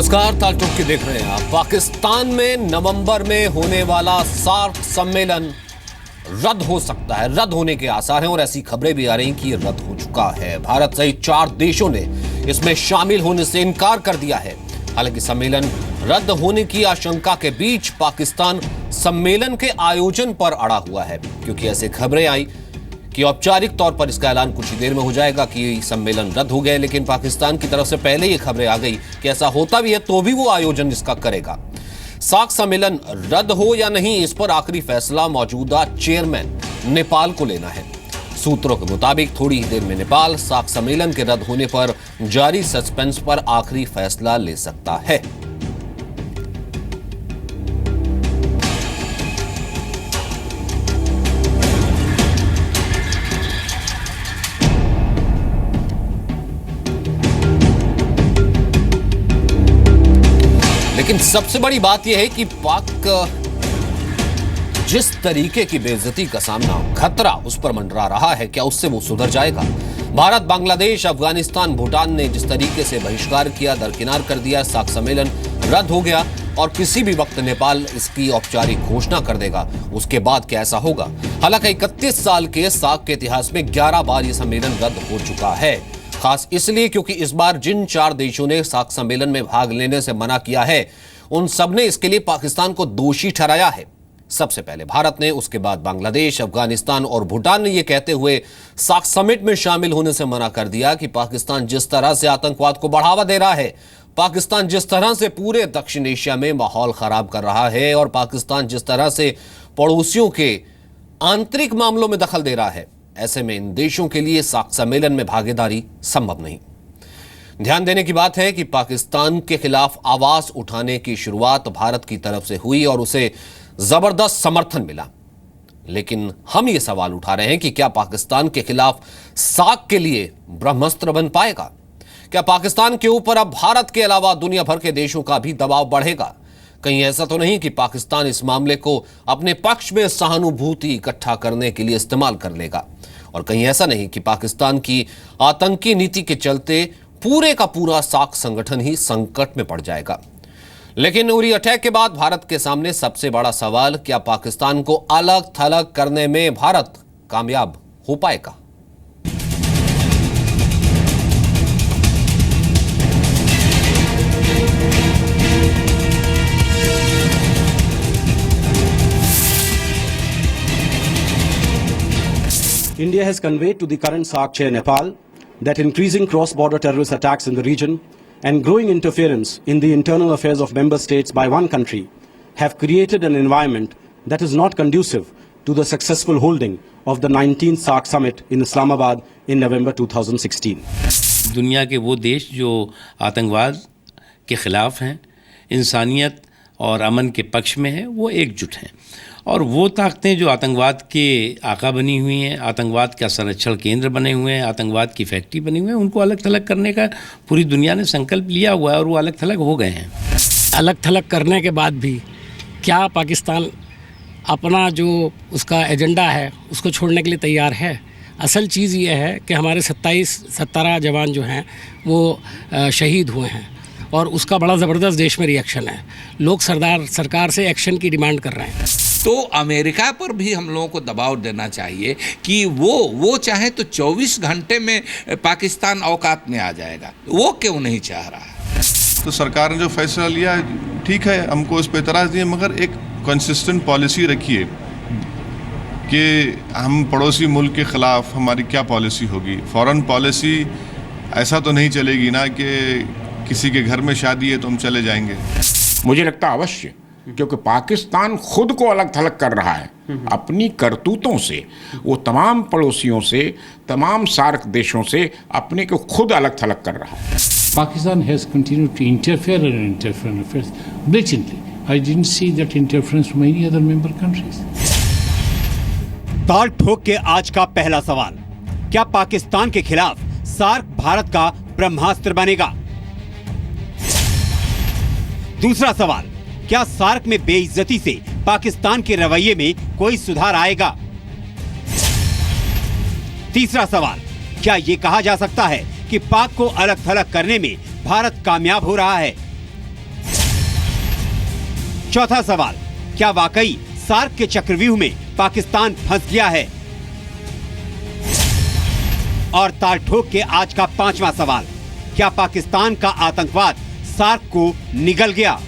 नमस्कार, ताल टॉक के देख रहे हैं आप। पाकिस्तान में नवंबर में होने वाला सार्क सम्मेलन रद्द हो सकता है, रद्द होने के आसार हैं और ऐसी खबरें भी आ रही कि रद्द हो चुका है। भारत सहित 4 देशों ने इसमें शामिल होने से इनकार कर दिया है। हालांकि सम्मेलन रद्द होने की आशंका के बीच पाकिस्तान सम्मेलन के आयोजन पर अड़ा हुआ है, क्योंकि ऐसे खबरें आई कि औपचारिक तौर पर इसका ऐलान कुछ ही देर में हो जाएगा कि सम्मेलन रद्द हो गया। लेकिन पाकिस्तान की तरफ से पहले ये खबरें आ गई कि ऐसा होता भी है तो भी वो आयोजन इसका करेगा। सार्क सम्मेलन रद्द हो या नहीं, इस पर आखिरी फैसला मौजूदा चेयरमैन नेपाल को लेना है। सूत्रों के मुताबिक थोड़ी ही देर में नेपाल सार्क सम्मेलन के रद्द होने पर जारी सस्पेंस पर आखिरी फैसला ले सकता है। लेकिन सबसे बड़ी बात यह है कि पाक जिस तरीके की बेइज्जती का सामना, खतरा उस पर मंडरा रहा है, क्या उससे वो सुधर जाएगा? भारत, बांग्लादेश, अफगानिस्तान, भूटान ने जिस तरीके से बहिष्कार किया, दरकिनार कर दिया, सार्क सम्मेलन रद्द हो गया और किसी भी वक्त नेपाल इसकी औपचारिक घोषणा कर देगा। उसके बाद क्या ऐसा होगा? हालांकि 31 साल के सार्क के इतिहास में 11 बार यह सम्मेलन रद्द हो चुका है। खास इसलिए क्योंकि इस बार जिन 4 देशों ने सार्क सम्मेलन में भाग लेने से मना किया है, उन सब ने इसके लिए पाकिस्तान को दोषी ठहराया है। सबसे पहले भारत ने, उसके बाद बांग्लादेश, अफगानिस्तान और भूटान ने यह कहते हुए सार्क समिट में शामिल होने से मना कर दिया कि पाकिस्तान जिस तरह से आतंकवाद को बढ़ावा दे रहा है, पाकिस्तान जिस तरह से पूरे दक्षिण एशिया में माहौल खराब कर रहा है और पाकिस्तान जिस तरह से पड़ोसियों के आंतरिक मामलों में दखल दे रहा है, ऐसे में इन देशों के लिए सार्क सम्मेलन में भागीदारी संभव नहीं। ध्यान देने की बात है कि पाकिस्तान के खिलाफ आवाज उठाने की शुरुआत भारत की तरफ से हुई और उसे जबरदस्त समर्थन मिला। लेकिन हम ये सवाल उठा रहे हैं कि क्या पाकिस्तान के खिलाफ सार्क के लिए ब्रह्मास्त्र बन पाएगा? क्या पाकिस्तान के ऊपर अब भारत के अलावा दुनिया भर के देशों का भी दबाव बढ़ेगा? कहीं ऐसा तो नहीं कि पाकिस्तान इस मामले को अपने पक्ष में सहानुभूति इकट्ठा करने के लिए इस्तेमाल कर लेगा? और कहीं ऐसा नहीं कि पाकिस्तान की आतंकी नीति के चलते पूरे का पूरा सार्क संगठन ही संकट में पड़ जाएगा? लेकिन उरी अटैक के बाद भारत के सामने सबसे बड़ा सवाल, क्या पाकिस्तान को अलग थलग करने में भारत कामयाब हो पाएगा? India has conveyed to the current SAARC chair Nepal that increasing cross-border terrorist attacks in the region and growing interference in the internal affairs of member states by one country have created an environment that is not conducive to the successful holding of the 19th SAARC summit in Islamabad in November 2016. दुनिया के वो देश जो आतंकवाद के खिलाफ हैं, इंसानियत और अमन के पक्ष में हैं, वो एकजुट हैं। और वो ताकतें जो आतंकवाद के आका बनी हुई हैं, आतंकवाद का संरक्षण केंद्र बने हुए हैं, आतंकवाद की फैक्ट्री बनी हुई है, उनको अलग थलग करने का पूरी दुनिया ने संकल्प लिया हुआ है और वो अलग थलग हो गए हैं। अलग थलग करने के बाद भी क्या पाकिस्तान अपना जो उसका एजेंडा है उसको छोड़ने के लिए तैयार है? असल चीज़ ये है कि हमारे 17 जवान जो हैं वो शहीद हुए हैं और उसका बड़ा ज़बरदस्त देश में रिएक्शन है। लोग सरकार से एक्शन की डिमांड कर रहे हैं। तो अमेरिका पर भी हम लोगों को दबाव देना चाहिए कि वो चाहे तो 24 घंटे में पाकिस्तान औकात में आ जाएगा, वो क्यों नहीं चाह रहा है? तो सरकार ने जो फैसला लिया ठीक है, हमको उस पर एतराज़ नहीं है, मगर एक कंसिस्टेंट पॉलिसी रखिए कि हम पड़ोसी मुल्क के ख़िलाफ़ हमारी क्या पॉलिसी होगी। फॉरेन पॉलिसी ऐसा तो नहीं चलेगी ना कि किसी के घर में शादी है तो हम चले जाएंगे। मुझे लगता है अवश्य, क्योंकि पाकिस्तान खुद को अलग थलग कर रहा है अपनी करतूतों से। वो तमाम पड़ोसियों से, तमाम सार्क देशों से अपने को खुद अलग थलग कर रहा है। Pakistan has continued to interfere in internal affairs blatantly. I didn't see that interference from any other member countries. ताल ठोक के आज का पहला सवाल, क्या पाकिस्तान के खिलाफ सार्क भारत का ब्रह्मास्त्र बनेगा? दूसरा सवाल, क्या सार्क में बेइज्जती से पाकिस्तान के रवैये में कोई सुधार आएगा? तीसरा सवाल, क्या यह कहा जा सकता है कि पाक को अलग थलग करने में भारत कामयाब हो रहा है? चौथा सवाल, क्या वाकई सार्क के चक्रव्यूह में पाकिस्तान फंस गया है? और ताल ठोक के आज का पांचवा सवाल, क्या पाकिस्तान का आतंकवाद सार्क को निगल गया?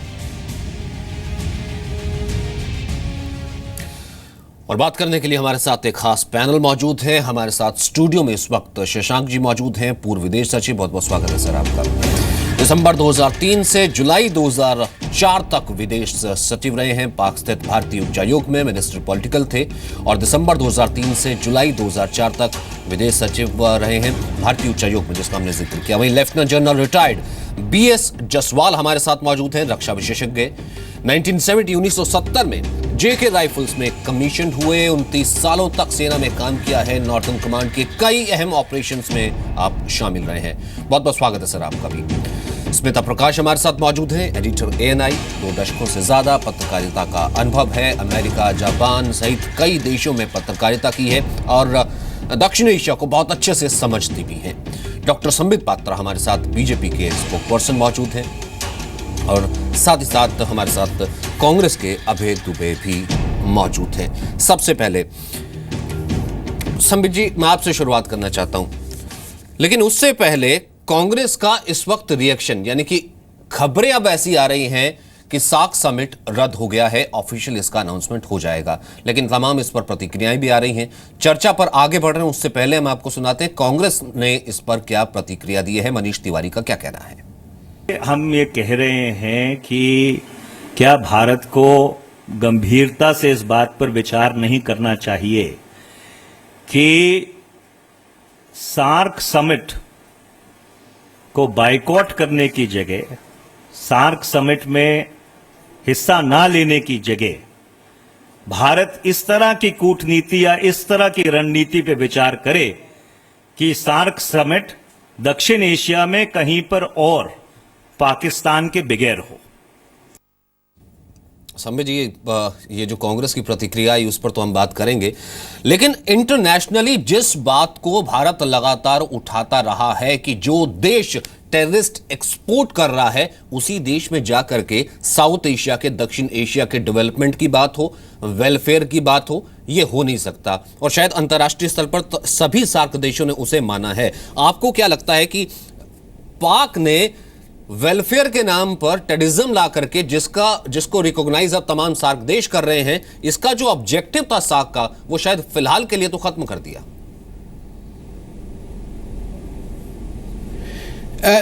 और बात करने के लिए हमारे साथ एक खास पैनल मौजूद है। हमारे साथ स्टूडियो में इस वक्त शशांक जी मौजूद हैं, पूर्व विदेश सचिव। बहुत बहुत स्वागत है सर आपका। दिसंबर 2003 से जुलाई 2004 तक विदेश सचिव रहे हैं, पाक स्थित भारतीय उच्चायोग में मिनिस्टर पॉलिटिकल थे। और दिसंबर 2003 से जुलाई 2004 तक विदेश सचिव रहे हैं भारतीय उच्चायोग में, जिसका हमने जिक्र किया। वहीं lieutenant general retired BS Jaswal हमारे साथ मौजूद हैं, रक्षा विशेषज्ञ। 1970 में JK राइफल्स में कमीशन हुए, 29 सालों तक सेना में काम किया है, नॉर्थर्न कमांड के कई अहम ऑपरेशंस में आप शामिल रहे हैं। बहुत बहुत स्वागत है सर आपका भी। स्मिता प्रकाश हमारे साथ मौजूद हैं, एडिटर ANI, 2 दशकों से ज्यादा पत्रकारिता का अनुभव है, अमेरिका, जापान सहित कई देशों में पत्रकारिता की है और दक्षिण एशिया को बहुत अच्छे से समझती भी हैं। डॉक्टर संबित पात्रा हमारे साथ बीजेपी के स्पोक पर्सन मौजूद हैं और साथ ही साथ हमारे साथ कांग्रेस के अभय दुबे भी मौजूद हैं। सबसे पहले संबित जी, मैं आपसे शुरुआत करना चाहता हूं, लेकिन उससे पहले कांग्रेस का इस वक्त रिएक्शन, यानी कि खबरें अब ऐसी आ रही हैं कि सार्क समिट रद्द हो गया है, ऑफिशियल इसका अनाउंसमेंट हो जाएगा, लेकिन तमाम इस पर प्रतिक्रियाएं भी आ रही हैं। चर्चा पर आगे बढ़ रहे हैं उससे पहले हम आपको सुनाते हैं कांग्रेस ने इस पर क्या प्रतिक्रिया दी है। मनीष तिवारी का क्या कहना है? हम ये कह रहे हैं कि क्या भारत को गंभीरता से इस बात पर विचार नहीं करना चाहिए कि सार्क समिट को बायकॉट करने की जगह, सार्क समिट में हिस्सा ना लेने की जगह भारत इस तरह की कूटनीति या इस तरह की रणनीति पे विचार करे कि सार्क समिट दक्षिण एशिया में कहीं पर और पाकिस्तान के बगैर हो। संबित जी, ये जो कांग्रेस की प्रतिक्रिया आई उस पर तो हम बात करेंगे, लेकिन इंटरनेशनली जिस बात को भारत लगातार उठाता रहा है कि जो देश टेररिस्ट एक्सपोर्ट कर रहा है उसी देश में जाकर के साउथ एशिया के, दक्षिण एशिया के डेवलपमेंट की बात हो, वेलफेयर की बात हो, यह हो नहीं सकता। और शायद अंतर्राष्ट्रीय स्तर पर तो सभी सार्क देशों ने उसे माना है। आपको क्या लगता है कि पाक ने वेलफेयर के नाम पर टेररिज्म ला करके जिसको रिकॉग्नाइज अब तमाम सार्क देश कर रहे हैं, इसका जो ऑब्जेक्टिव था सार्क का, वो शायद फिलहाल के लिए तो खत्म कर दिया?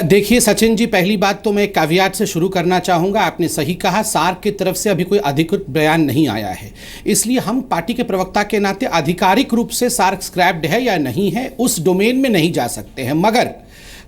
देखिए सचिन जी, पहली बात तो मैं कैवियाट से शुरू करना चाहूँगा। आपने सही कहा, सार्क की तरफ से अभी कोई अधिकृत बयान नहीं आया है, इसलिए हम पार्टी के प्रवक्ता के नाते आधिकारिक रूप से सार्क स्क्रैप्ड है या नहीं है उस डोमेन में नहीं जा सकते हैं। मगर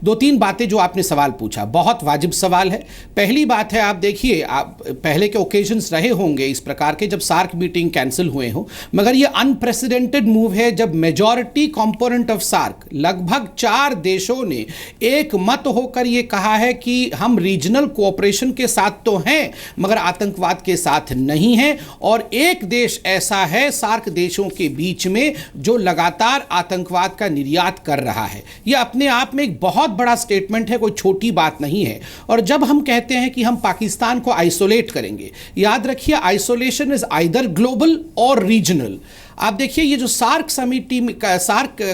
2-3 बातें जो आपने सवाल पूछा, बहुत वाजिब सवाल है। पहली बात है, आप देखिए, आप पहले के ओकेजन्स रहे होंगे इस प्रकार के जब सार्क मीटिंग कैंसिल हुए हो, मगर ये अनप्रेसिडेंटेड मूव है जब मेजॉरिटी कंपोनेंट ऑफ सार्क, लगभग 4 देशों ने एक मत होकर ये कहा है कि हम रीजनल कोऑपरेशन के साथ तो हैं मगर आतंकवाद के साथ नहीं हैं। और एक देश ऐसा है सार्क देशों के बीच में जो लगातार आतंकवाद का निर्यात कर रहा है। यह अपने आप में एक बहुत बड़ा स्टेटमेंट है, कोई छोटी बात नहीं है। और जब हम कहते हैं कि हम पाकिस्तान को आइसोलेट करेंगे, याद रखिए आइसोलेशन इज आइदर ग्लोबल और रीजनल। आप देखिए, ये जो सार्क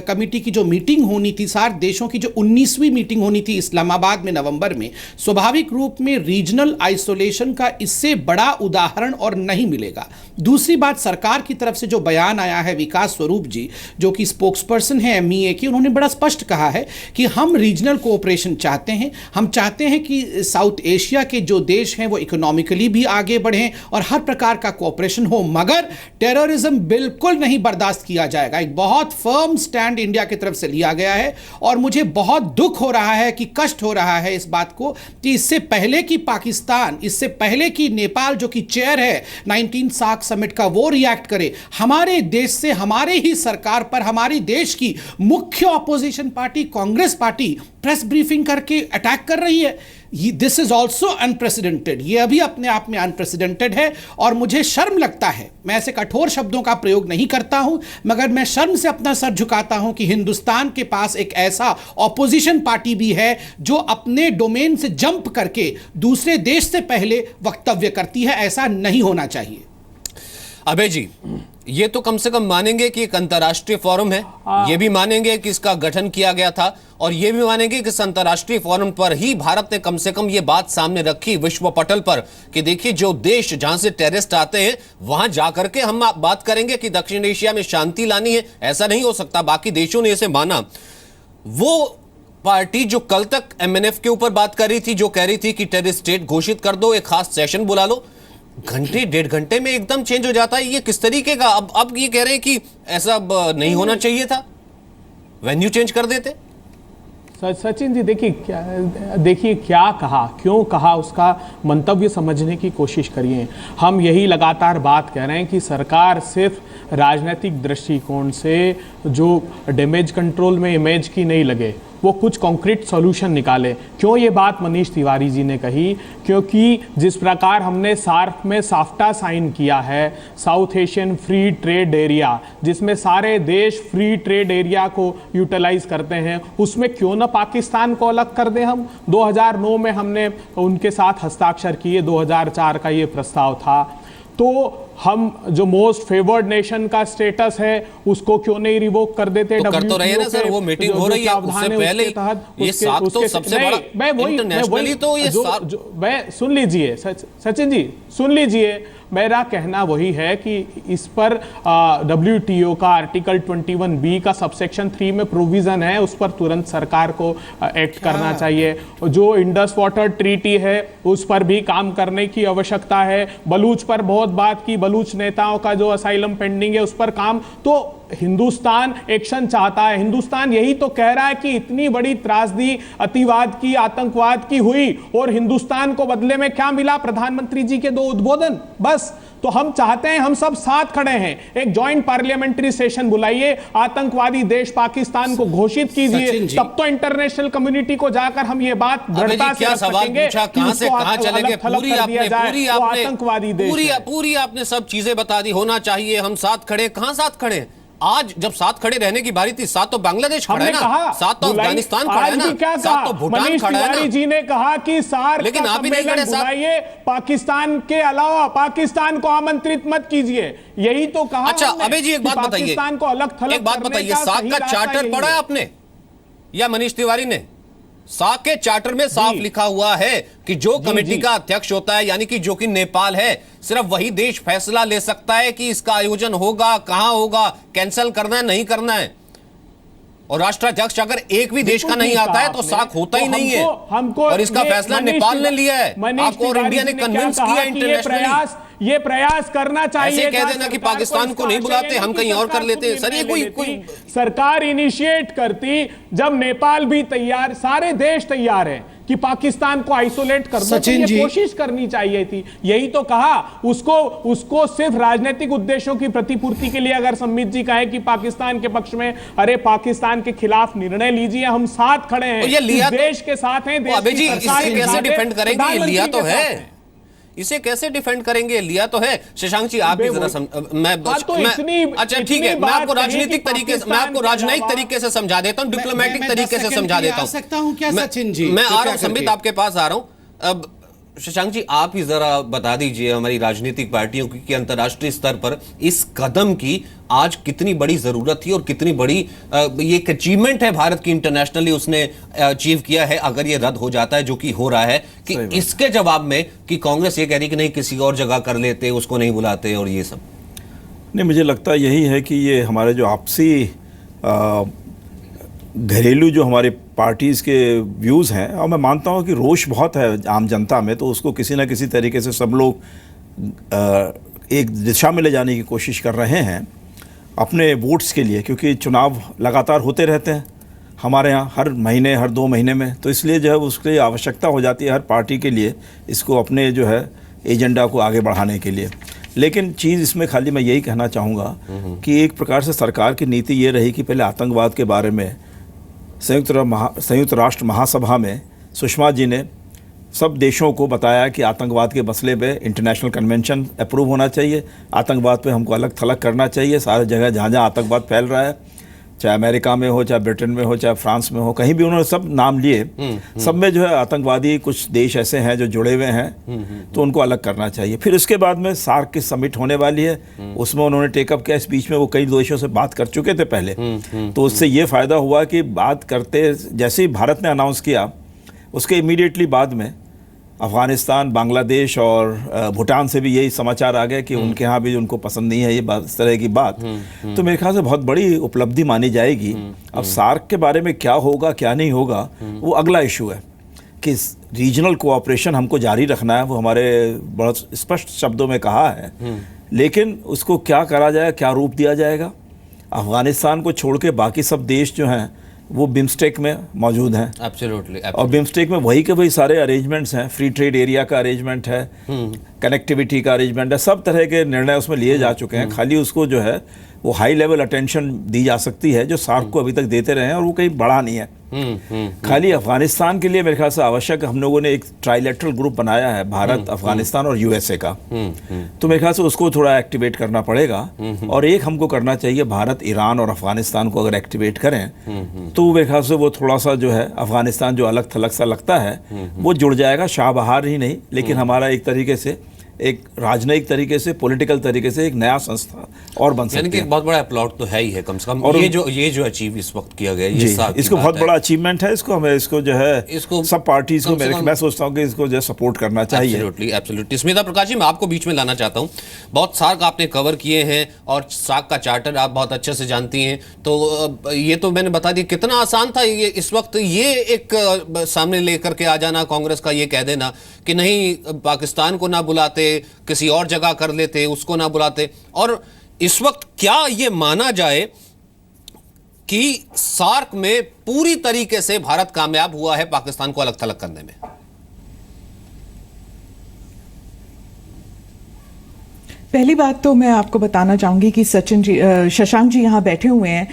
कमेटी की जो मीटिंग होनी थी, सार्क देशों की जो 19वीं मीटिंग होनी थी इस्लामाबाद में नवंबर में, स्वाभाविक रूप में रीजनल आइसोलेशन का इससे बड़ा उदाहरण और नहीं मिलेगा। दूसरी बात, सरकार की तरफ से जो बयान आया है, विकास स्वरूप जी जो कि स्पोक्सपर्सन है MEA की, उन्होंने बड़ा स्पष्ट कहा है कि हम रीजनल कोऑपरेशन चाहते हैं। हम चाहते हैं कि साउथ एशिया के जो देश हैं वो इकोनॉमिकली भी आगे बढ़ें और हर प्रकार का कोऑपरेशन हो, मगर टेररिज्म बिल्कुल नहीं बर्दाश्त किया जाएगा। एक बहुत फर्म स्टैंड इंडिया की तरफ से लिया गया है और मुझे बहुत दुख हो रहा है कि कष्ट हो रहा है इस बात को कि इससे पहले कि पाकिस्तान, इससे पहले कि नेपाल जो कि चेयर है 19 सार्क समिट का, वो रिएक्ट करे हमारे देश से, हमारे ही सरकार पर, हमारी देश की मुख्य opposition party Congress party press briefing करके अटैक कर रही है। दिस इज ऑल्सो अनप्रेसिडेंटेड, ये अभी अपने आप में अनप्रेसिडेंटेड है और मुझे शर्म लगता है, मैं ऐसे कठोर शब्दों का प्रयोग नहीं करता हूं, मगर मैं शर्म से अपना सर झुकाता हूं कि हिंदुस्तान के पास एक ऐसा ऑपोजिशन पार्टी भी है जो अपने डोमेन से जंप करके दूसरे देश से पहले वक्तव्य करती है। ऐसा नहीं होना चाहिए। अबे जी, ये तो कम से कम मानेंगे कि एक अंतर्राष्ट्रीय फोरम है, ये भी मानेंगे कि इसका गठन किया गया था, और ये भी मानेंगे कि इस अंतर्राष्ट्रीय फोरम पर ही भारत ने कम से कम ये बात सामने रखी विश्व पटल पर कि देखिए जो देश जहां से टेररिस्ट आते हैं वहां जाकर के हम बात करेंगे कि दक्षिण एशिया में शांति लानी है। ऐसा नहीं हो सकता। बाकी देशों ने इसे माना। वो पार्टी जो कल तक एमएनएफ के ऊपर बात कर रही थी, जो कह रही थी कि टेररिस्ट स्टेट घोषित कर दो, एक खास सेशन बुला लो, घंटे डेढ़ घंटे में एकदम चेंज हो जाता है। ये किस तरीके का? अब ये कह रहे हैं कि ऐसा अब नहीं होना चाहिए था, वेन्यू चेंज कर देते। सचिन जी देखिए क्या कहा, क्यों कहा, उसका मंतव्य समझने की कोशिश करिए। हम यही लगातार बात कह रहे हैं कि सरकार सिर्फ राजनीतिक दृष्टिकोण से जो डैमेज कंट्रोल में इमेज की नहीं लगे, वो कुछ कॉन्क्रीट सॉल्यूशन निकाले। क्यों ये बात मनीष तिवारी जी ने कही? क्योंकि जिस प्रकार हमने सार्क में साफ्टा साइन किया है, south Asian free trade area, जिसमें सारे देश फ्री ट्रेड एरिया को यूटिलाइज करते हैं, उसमें क्यों ना पाकिस्तान को अलग कर दें हम? 2009 में हमने उनके साथ हस्ताक्षर किए, 2004 का ये प्रस्ताव था। तो हम जो मोस्ट फेवर्ड नेशन का स्टेटस है उसको क्यों नहीं रिवोक कर देते? तो कर तो रहे हैं ना सर, वो मीटिंग हो रही है उससे पहले ये साख तो सबसे बड़ा इंटरनेशनली तो ये मैं सुन लीजिए सचिन जी, सुन लीजिए, मेरा कहना वही है कि इस पर WTO का आर्टिकल 21B का सबसेक्शन 3 में प्रोविजन है, उस पर तुरंत सरकार को एक्ट करना चाहिए। जो इंडस वाटर ट्रीटी है उस पर भी काम करने की आवश्यकता है। बलूच पर बहुत बात की, बलूच नेताओं का जो असाइलम पेंडिंग है उस पर काम, तो हिंदुस्तान एक्शन चाहता है। हिंदुस्तान यही तो कह रहा है कि इतनी बड़ी त्रासदी अतिवाद की, आतंकवाद की हुई और हिंदुस्तान को बदले में क्या मिला? प्रधानमंत्री जी के 2 उद्बोधन, बस। तो हम चाहते हैं, हम सब साथ खड़े हैं, एक जॉइंट पार्लियामेंट्री सेशन बुलाइए, आतंकवादी देश पाकिस्तान को घोषित कीजिए, तब तो इंटरनेशनल कम्युनिटी को जाकर हम ये बात दृढ़ता से रख सकेंगे कि कहां से कहां चलेंगे। पूरी आपने सब चीजें बता दी। होना चाहिए, हम साथ खड़े, कहां साथ खड़े? आज जब साथ खड़े रहने की बारी थी, साथ तो बांग्लादेश खड़ा है ना, साथ तो अफगानिस्तान खड़ा है ना, साथ तो भूटान खड़ा है ना। जी ने कहा कि सार्क लेकिन आप ही नहीं खड़े साथ। पाकिस्तान के अलावा पाकिस्तान को आमंत्रित मत कीजिए, यही तो कहा। अच्छा अबे जी, एक बात बताइए, पाकिस्तान को अलग थलग, एक बात बताइए, सार्क का चार्टर पढ़ा है आपने या मनीष तिवारी ने? सार्क के चार्टर में साफ लिखा हुआ है कि जो कमेटी का अध्यक्ष होता है, यानी कि जो कि नेपाल है, सिर्फ वही देश फैसला ले सकता है कि इसका आयोजन होगा, कहां होगा, कैंसिल करना है, नहीं करना है। और राष्ट्राध्यक्ष अगर एक भी देश का नहीं आता है तो सार्क होता ही नहीं है। और इसका फैसला नेपाल ने लिया है, आपको और इंडिया ने कन्विंस किया इंटरनेशनली। ये प्रयास करना चाहिए। ऐसे कह देना कि पाकिस्तान को नहीं बुलाते, हम कहीं और कर लेते। सर ये कोई सरकार इनिशिएट करती, जब नेपाल भी तैयार, सारे देश तैयार हैं कि पाकिस्तान को आइसोलेट कर दो, तो ये कोशिश करनी चाहिए थी। यही तो कहा, उसको सिर्फ राजनीतिक उद्देश्यों की प्रतिपूर्ति के लिए अगर संबित जी कहे कि पाकिस्तान के पक्ष में, अरे पाकिस्तान के खिलाफ निर्णय लीजिए, हम साथ खड़े हैं, इस देश के साथ हैं, देश की सरकार के साथ है, डिफेंड करेंगे, ये लिया तो है, इसे कैसे डिफेंड करेंगे? लिया तो है। शशांक जी आप भी जरा अच्छा ठीक है, मैं आपको राजनीतिक तरीके से समझा देता हूं, डिप्लोमेटिक तरीके से समझा देता हूं। मैं आ रहा हूं संबित, आपके पास आ रहा हूं। अब शशांक जी आप ही जरा बता दीजिए हमारी राजनीतिक पार्टियों की कि अंतर्राष्ट्रीय स्तर पर इस कदम की आज कितनी बड़ी जरूरत थी और कितनी बड़ी ये एक अचीवमेंट है भारत की, इंटरनेशनली उसने अचीव किया है, अगर ये रद्द हो जाता है, जो कि हो रहा है, कि इसके जवाब में कि कांग्रेस ये कह रही कि नहीं किसी और जगह कर लेते, उसको नहीं बुलाते और ये सब। नहीं, मुझे लगता है यही है कि ये हमारे जो आपसी घरेलू जो हमारे पार्टीज़ के व्यूज़ हैं, और मैं मानता हूँ कि रोष बहुत है आम जनता में, तो उसको किसी ना किसी तरीके से सब लोग एक दिशा में ले जाने की कोशिश कर रहे हैं अपने वोट्स के लिए, क्योंकि चुनाव लगातार होते रहते हैं हमारे यहाँ हर महीने, हर 2 महीने में, तो इसलिए जो है उसके लिए आवश्यकता हो जाती है हर पार्टी के लिए इसको अपने जो है एजेंडा को आगे बढ़ाने के लिए। लेकिन चीज़ इसमें खाली मैं यही कहना चाहूँगा कि एक प्रकार से सरकार की नीति ये रही कि पहले आतंकवाद के बारे में संयुक्त राष्ट्र महासभा में सुषमा जी ने सब देशों को बताया कि आतंकवाद के मसले पे इंटरनेशनल कन्वेंशन अप्रूव होना चाहिए, आतंकवाद पे हमको अलग थलग करना चाहिए। सारे जगह जहाँ जहाँ आतंकवाद फैल रहा है, चाहे अमेरिका में हो, चाहे ब्रिटेन में हो, चाहे फ्रांस में हो, कहीं भी उन्होंने सब नाम लिए। सब में जो है आतंकवादी कुछ देश ऐसे हैं जो जुड़े हुए हैं, तो उनको अलग करना चाहिए। फिर उसके बाद में सार्क की समिट होने वाली है, उसमें उन्होंने टेकअप किया। इस बीच में वो कई देशों से बात कर चुके थे पहले, तो उससे ये फ़ायदा हुआ कि बात करते जैसे ही भारत ने अनाउंस किया, उसके इमीडिएटली बाद में अफ़गानिस्तान, बांग्लादेश और भूटान से भी यही समाचार आ गए कि उनके यहाँ भी उनको पसंद नहीं है ये बात, इस तरह की बात। तो मेरे ख्याल से बहुत बड़ी उपलब्धि मानी जाएगी। अब सार्क के बारे में क्या होगा क्या नहीं होगा वो अगला इशू है कि रीजनल कोऑपरेशन हमको जारी रखना है, वो हमारे बहुत स्पष्ट शब्दों में कहा है, लेकिन उसको क्या करा जाए, क्या रूप दिया जाएगा। अफ़गानिस्तान को छोड़ के बाकी सब देश जो हैं वो बिम्स्टेक में मौजूद हैं। एब्सोल्युटली। और बिम्स्टेक में वही के वही सारे अरेंजमेंट्स हैं, फ्री ट्रेड एरिया का अरेंजमेंट है, कनेक्टिविटी का अरेंजमेंट है, सब तरह के निर्णय उसमें लिए जा चुके हैं। खाली उसको जो है वो हाई लेवल अटेंशन दी जा सकती है जो सार्क को अभी तक देते रहे हैं, और वो कहीं बढ़ा नहीं है। खाली अफगानिस्तान के लिए मेरे ख्याल से आवश्यक, हम लोगों ने एक ट्राइलेटरल ग्रुप बनाया है, भारत, अफगानिस्तान और यूएसए का, तो मेरे ख्याल से उसको थोड़ा एक्टिवेट करना पड़ेगा। और एक हमको करना चाहिए, भारत, ईरान और अफगानिस्तान को अगर एक्टिवेट करें तो मेरे ख्याल से वो थोड़ा सा जो है अफगानिस्तान जो अलग थलग सा लगता है वो जुड़ जाएगा। शाह बहार ही नहीं, लेकिन हमारा एक तरीके से, एक राजनयिक तरीके से, पॉलिटिकल तरीके से एक नया संस्था और बन सकती है। यानी कि एक बहुत बड़ा प्लॉट तो है ही है कम से कम। और ये जो अचीव इस वक्त किया गया ये इसको बहुत बड़ा अचीवमेंट है। इसको हमें इसको जो है इसको सब पार्टीज को मैं सोचता हूँ कि इसको जो है सपोर्ट करना चाहिए। एब्सोल्युटली। स्मिता प्रकाश जी, मैं आपको बीच में लाना चाहता हूँ। बहुत सार्क आपने कवर किए हैं और सार्क का चार्टर आप बहुत अच्छे से जानती हैं, तो ये तो मैंने बता दिया कितना आसान था ये इस वक्त ये एक सामने लेकर के आ जाना कांग्रेस का, ये कह देना कि नहीं पाकिस्तान को ना बुलाते, किसी और जगह कर लेते, उसको ना बुलाते। और इस वक्त क्या ये माना जाए कि सार्क में पूरी तरीके से भारत कामयाब हुआ है पाकिस्तान को अलग थलग करने में? पहली बात तो मैं आपको बताना चाहूंगी कि शशांक जी यहाँ बैठे हुए हैं,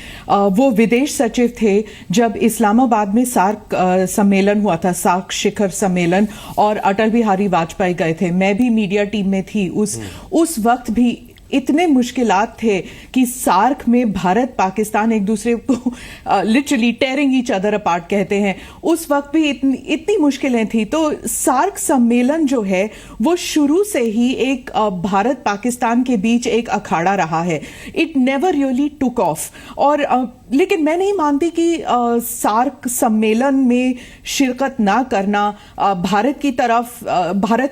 वो विदेश सचिव थे जब इस्लामाबाद में सार्क सम्मेलन हुआ था, सार्क शिखर सम्मेलन, और अटल बिहारी वाजपेयी गए थे। मैं भी मीडिया टीम में थी उस वक्त भी इतने मुश्किलात थे कि सार्क में भारत पाकिस्तान एक दूसरे को literally tearing each other apart कहते हैं। उस वक्त भी इतनी मुश्किलें थी। तो सार्क सम्मेलन जो है वो शुरू से ही एक भारत पाकिस्तान के बीच एक अखाड़ा रहा है। It never really took off. और लेकिन मैं नहीं मानती कि सार्क सम्मेलन में शिरकत ना करना भारत